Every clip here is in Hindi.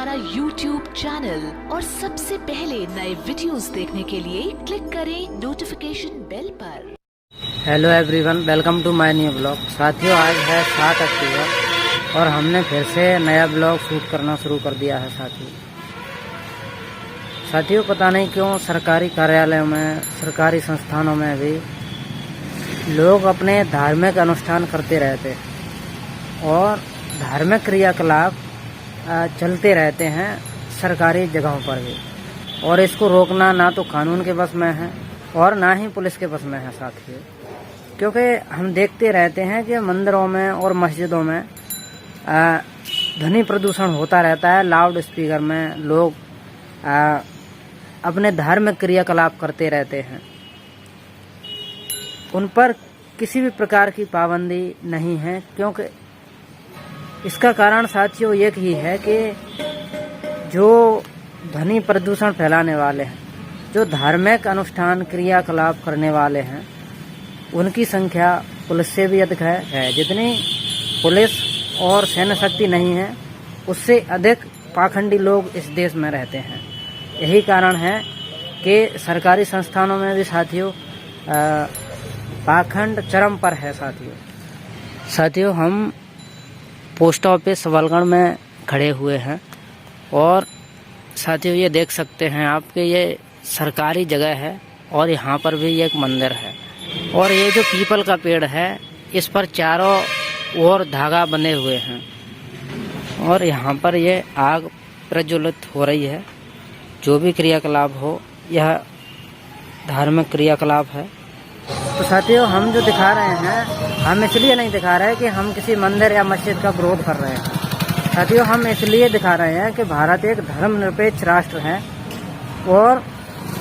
हमारा YouTube चैनल और सबसे पहले नए वीडियोस देखने के लिए क्लिक करें नोटिफिकेशन बेल पर। Hello everyone, welcome to my new blog. साथियों, आज है 7 अक्टूबर और हमने फिर से नया ब्लॉग शूट करना शुरू कर दिया है। साथियों, पता नहीं क्यों सरकारी कार्यालयों में, सरकारी संस्थानों में भी लोग अपने धार्मिक अनुष्ठान करते रहते हैं और धार्मिक क्रियाकलाप चलते रहते हैं सरकारी जगहों पर भी, और इसको रोकना ना तो कानून के बस में है और ना ही पुलिस के बस में है साथियों। क्योंकि हम देखते रहते हैं कि मंदिरों में और मस्जिदों में ध्वनि प्रदूषण होता रहता है। लाउड स्पीकर में लोग अपने धार्मिक क्रियाकलाप करते रहते हैं, उन पर किसी भी प्रकार की पाबंदी नहीं है। क्योंकि इसका कारण साथियों एक ही है कि जो ध्वनि प्रदूषण फैलाने वाले हैं, जो धार्मिक अनुष्ठान क्रियाकलाप करने वाले हैं, उनकी संख्या पुलिस से भी अधिक है। जितनी पुलिस और सैन्य शक्ति नहीं है, उससे अधिक पाखंडी लोग इस देश में रहते हैं। यही कारण है कि सरकारी संस्थानों में भी साथियों पाखंड चरम पर है। साथियों, हम पोस्ट ऑफिस सबलगढ़ में खड़े हुए हैं और साथियों ये देख सकते हैं आपके, ये सरकारी जगह है और यहाँ पर भी एक मंदिर है। और ये जो पीपल का पेड़ है, इस पर चारों ओर धागा बंधे हुए हैं और यहाँ पर ये आग प्रज्वलित हो रही है। जो भी क्रियाकलाप हो, यह धार्मिक क्रियाकलाप है। तो साथियों, हम जो दिखा रहे हैं, हम इसलिए नहीं दिखा रहे कि हम किसी मंदिर या मस्जिद का विरोध कर रहे हैं। साथियों, हम इसलिए दिखा रहे हैं कि भारत एक धर्मनिरपेक्ष राष्ट्र है और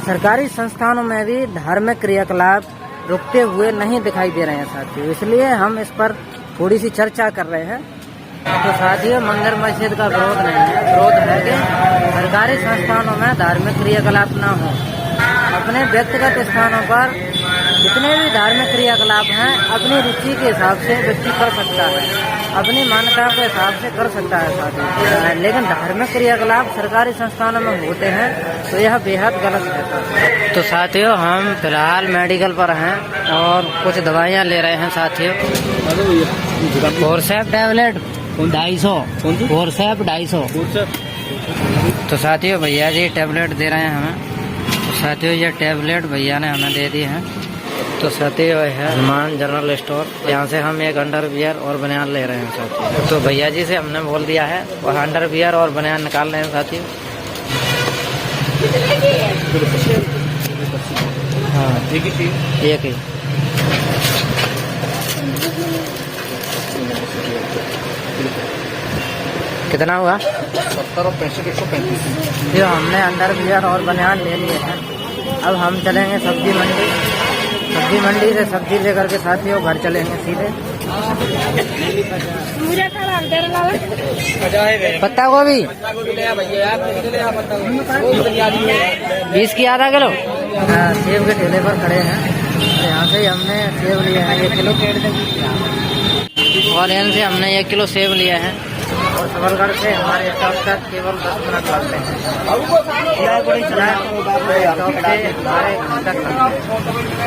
सरकारी संस्थानों में भी धार्मिक क्रियाकलाप रुकते हुए नहीं दिखाई दे रहे हैं साथियों। इसलिए हम इस पर थोड़ी सी चर्चा कर रहे हैं। तो साथियों, मंदिर मस्जिद का विरोध नहीं है, विरोध है कि सरकारी संस्थानों में धार्मिक क्रियाकलाप ना हो। अपने व्यक्तिगत स्थानों पर जितने भी धार्मिक क्रियाकलाप हैं, अपनी रुचि के हिसाब से व्यक्ति कर सकता है, अपनी मान्यताओं के हिसाब से कर सकता है साथियों। लेकिन धार्मिक क्रियाकलाप सरकारी संस्थानों में होते हैं तो यह बेहद गलत है। तो साथियों, हम फिलहाल मेडिकल पर हैं और कुछ दवाइयाँ ले रहे हैं साथियों। Forcep tablet 250, forcep 250। तो साथियों, भैया जी टैबलेट दे रहे हैं हमें। तो साथियों, ये टैबलेट भैया ने हमें दे दी है। तो साथियों, है हनुमान जनरल स्टोर, यहाँ से हम एक अंडरवियर और बनियान ले रहे हैं साथियों। तो भैया जी से हमने बोल दिया है, वह अंडरवियर और बनियान निकाल रहे हैं साथियों। हाँ, एक ही। कितना हुआ? 70 और 65, 135। जो हमने अंडरवियर और बनियान ले लिए हैं, अब हम चलेंगे सब्जी मंडी। सब्जी मंडी से सब्जी लेकर के साथियों घर चलेंगे सीधे। पत्ता गोभी 20 की आधा किलो। हाँ, सेब के ठेले पर खड़े हैं। यहाँ से हमने सेब लिया है 1 किलो और यहाँ से हमने 1 किलो सेब लिया है। और सबलगढ़ से हमारे स्टॉप तक केवल 10 मिनट लगते हैं।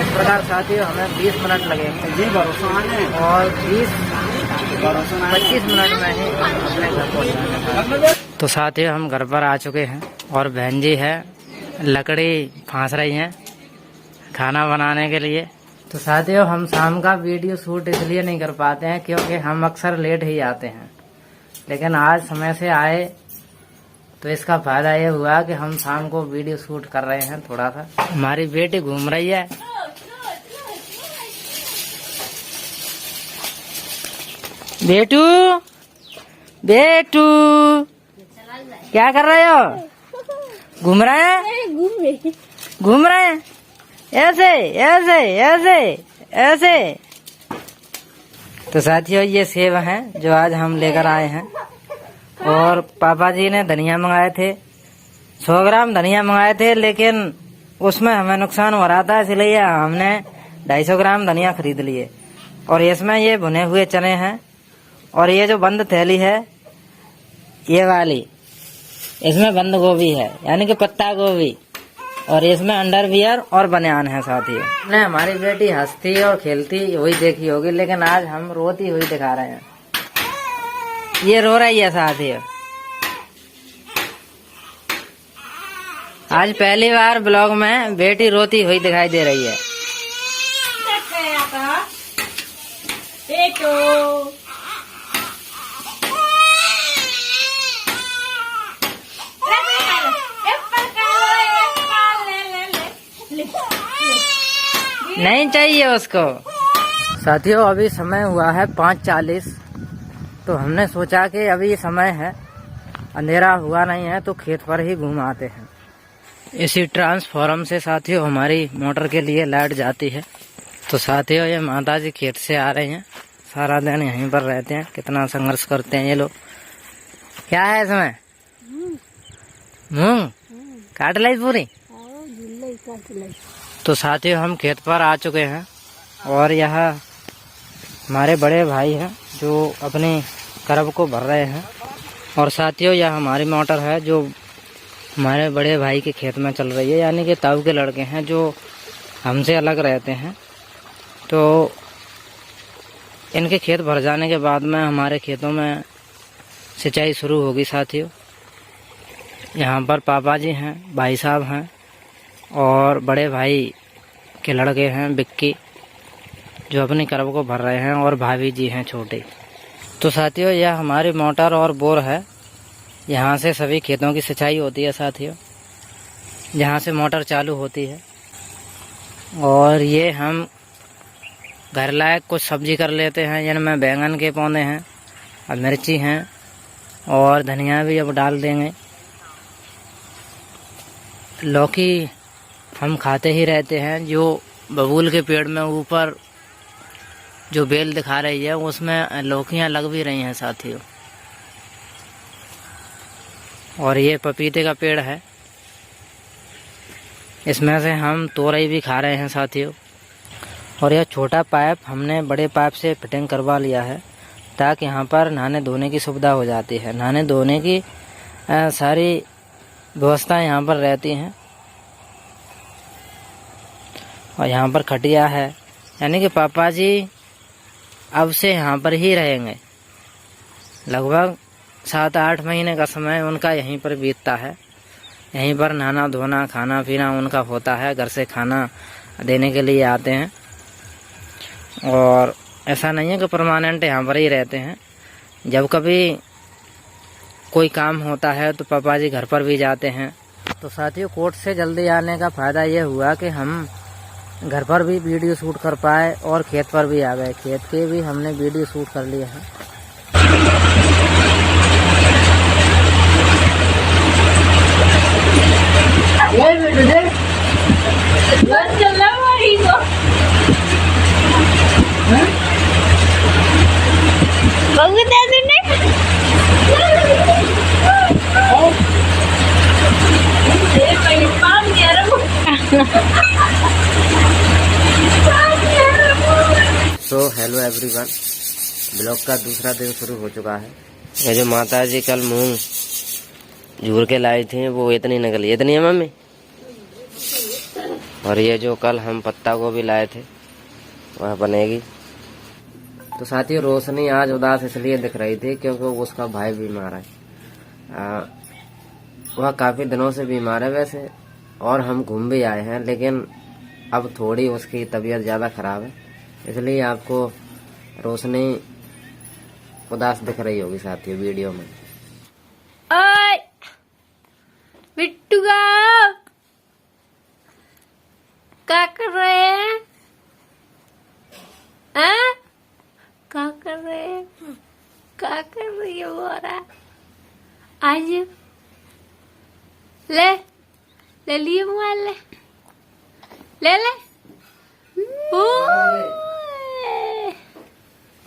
इस प्रकार साथियों, हमें 20 मिनट लगेंगे और 20-25 मिनट में ही अपने घर पहुँचेंगे। तो साथियों, हम घर पर आ चुके हैं और बहन जी है लकड़ी फांस रही हैं खाना बनाने के लिए। तो साथियों, हम शाम का वीडियो शूट इसलिए नहीं कर पाते हैं क्योंकि हम अक्सर लेट ही आते हैं, लेकिन आज समय से आए तो इसका फायदा ये हुआ कि हम शाम को वीडियो शूट कर रहे हैं थोड़ा सा। हमारी बेटी घूम रही है। बेटू बेटू क्या कर रहे हो? घूम रहे हैं, घूम रहे हैं ऐसे ऐसे ऐसे ऐसे। तो साथियों, ये सेब हैं जो आज हम लेकर आए हैं और पापा जी ने धनिया मंगाए थे, 100 ग्राम धनिया मंगाए थे, लेकिन उसमें हमें नुकसान हो रहा था, इसलिए हमने 250 ग्राम धनिया खरीद लिए। और इसमें ये भुने हुए चने हैं और ये जो बंद थैली है ये वाली, इसमें बंद गोभी है यानी कि पत्ता गोभी, और इसमें अंडरवियर और बनियान है साथियों। ने हमारी बेटी हंसती और खेलती हुई देखी होगी, लेकिन आज हम रोती हुई दिखा रहे हैं। ये रो रही है साथियों। आज पहली बार ब्लॉग में बेटी रोती हुई दिखाई दे रही है। नहीं चाहिए उसको। साथियों अभी समय हुआ है 5:40, तो हमने सोचा कि अभी समय है, अंधेरा हुआ नहीं है, तो खेत पर ही घूम आते हैं। इसी ट्रांसफॉर्म से साथियों हमारी मोटर के लिए लाइट जाती है। तो साथियों ये माताजी खेत से आ रहे हैं, सारा दिन यहीं पर रहते हैं, कितना संघर्ष करते हैं ये लोग। क्या है इसमें? मूंग काट लाई पूरी। तो साथियों हम खेत पर आ चुके हैं, और यह हमारे बड़े भाई हैं जो अपनी करब को भर रहे हैं। और साथियों यह हमारी मोटर है जो हमारे बड़े भाई के खेत में चल रही है, यानी कि ताऊ के लड़के हैं जो हमसे अलग रहते हैं। तो इनके खेत भर जाने के बाद में हमारे खेतों में सिंचाई शुरू होगी साथियों। यहाँ पर पापा जी हैं, भाई साहब हैं, और बड़े भाई के लड़के हैं विक्की जो अपनी करब को भर रहे हैं, और भाभी जी हैं छोटे। तो साथियों यह हमारी मोटर और बोर है, यहाँ से सभी खेतों की सिंचाई होती है साथियों, जहाँ से मोटर चालू होती है। और ये हम घर लायक कुछ सब्जी कर लेते हैं, जिनमें बैंगन के पौधे हैं और मिर्ची हैं, और धनिया भी अब डाल देंगे। लौकी हम खाते ही रहते हैं। जो बबूल के पेड़ में ऊपर जो बेल दिखा रही है उसमें लौकियां लग भी रही हैं साथियों। और ये पपीते का पेड़ है, इसमें से हम तोरई भी खा रहे हैं साथियों। और यह छोटा पाइप हमने बड़े पाइप से फिटिंग करवा लिया है, ताकि यहाँ पर नहाने धोने की सुविधा हो जाती है। नहाने धोने की सारी व्यवस्था यहाँ पर रहती हैं। और यहाँ पर खटिया है, यानी कि पापा जी अब से यहाँ पर ही रहेंगे। लगभग 7-8 महीने का समय उनका यहीं पर बीतता है। यहीं पर नहाना धोना खाना पीना उनका होता है। घर से खाना देने के लिए आते हैं, और ऐसा नहीं है कि परमानेंट यहाँ पर ही रहते हैं। जब कभी कोई काम होता है तो पापा जी घर पर भी जाते हैं। तो साथियों कोर्ट से जल्दी आने का फ़ायदा ये हुआ कि हम घर पर भी वीडियो शूट कर पाए, और खेत पर भी आ गए। खेत के भी हमने वीडियो शूट कर लिए हैं। तो हेलो एवरीवन, ब्लॉग का दूसरा दिन शुरू हो चुका है। ये जो माता जी कल मूंग झूर के लाई थी वो इतनी निकली, इतनी है मम्मी। और ये जो कल हम पत्ता गोभी लाए थे वह बनेगी। तो साथियों रोशनी आज उदास इसलिए दिख रही थी क्योंकि उसका भाई बीमार है। वह काफ़ी दिनों से बीमार है वैसे, और हम घूम भी आए हैं, लेकिन अब थोड़ी उसकी तबीयत ज़्यादा ख़राब है, इसलिए आपको रोशनी उदास दिख रही होगी साथियों वीडियो में। ओए बिट्टू क्या कर रहे हैं? क्या कर रहे हैं? क्या कर रही है बोरा? आज ले लिए मोबाइल, ले ले।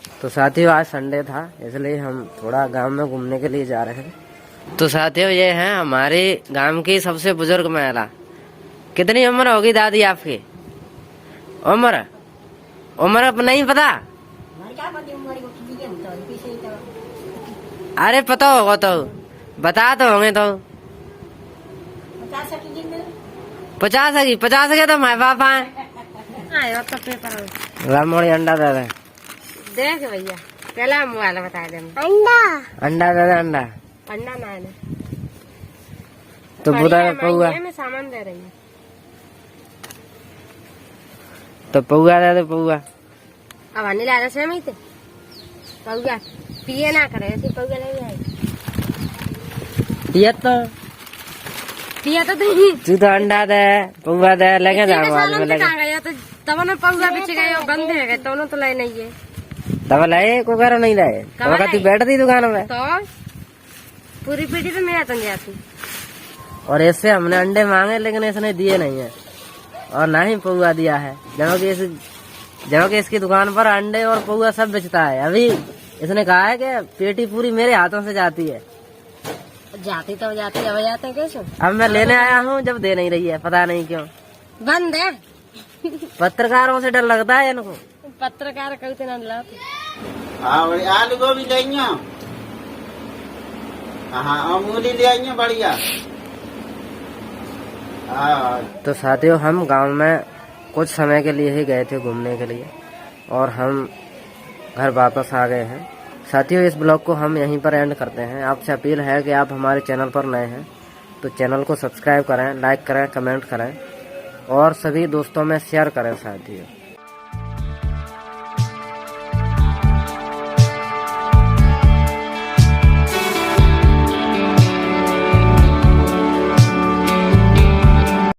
तो साथियों आज संडे था, इसलिए हम थोड़ा गांव में घूमने के लिए जा रहे हैं। तो साथियों ये है हमारे गांव की सबसे बुजुर्ग महिला। कितनी उम्र होगी दादी आपकी? उम्र अब नहीं पता? अरे पता होगा तो बता तो होंगे तो। 50 के तो माए बाप आए आयो तो पेपर रामोड़ी अंडा दे दे। देख भैया पहला मोबाइल बता दे अंडा दे दे अंडा। अंडा ना है तो बुरा पौआ मैं सामान दे रही हूँ। तो पौआ दे दे पौआ। अब आने ला से मैं पौआ पिए ना करे ऐसे पौआ ले आए ये तो नहीं तू तो अंडा दे पौआ दे लेके जा मोबाइल में लेके गया तो तब ना पौआ बिछ गए बंद है गए तो तो ले नहीं है तब लाए को करो नहीं लाए तो तू बैठ दी दुकान में तो पूरी पीढ़ी तो मेरा तन जाती। और ऐसे हमने अंडे मांगे लेकिन इसने दिए नहीं है और ना ही पौआ दिया है जबकि इसकी दुकान पर अंडे और पौआ सब बेचता है। अभी इसने कहा है कि पेटी पूरी मेरे हाथों से जाती है। जाती तो जाती अब जाते कैसे। अब मैं लेने आया हूँ जब दे नहीं रही है पता नहीं क्यों। बंद है पत्रकारों से डर लगता है इनको। पत्रकार कहते ना लग आलू गोभी ले मूली ले बढ़िया। तो साथियों हम गांव में कुछ समय के लिए ही गए थे घूमने के लिए और हम घर वापस आ गए हैं। साथियों इस ब्लॉग को हम यहीं पर एंड करते हैं। आपसे अपील है कि आप हमारे चैनल पर नए हैं तो चैनल को सब्सक्राइब करें, लाइक करें, कमेंट करें और सभी दोस्तों में शेयर करें साथियों।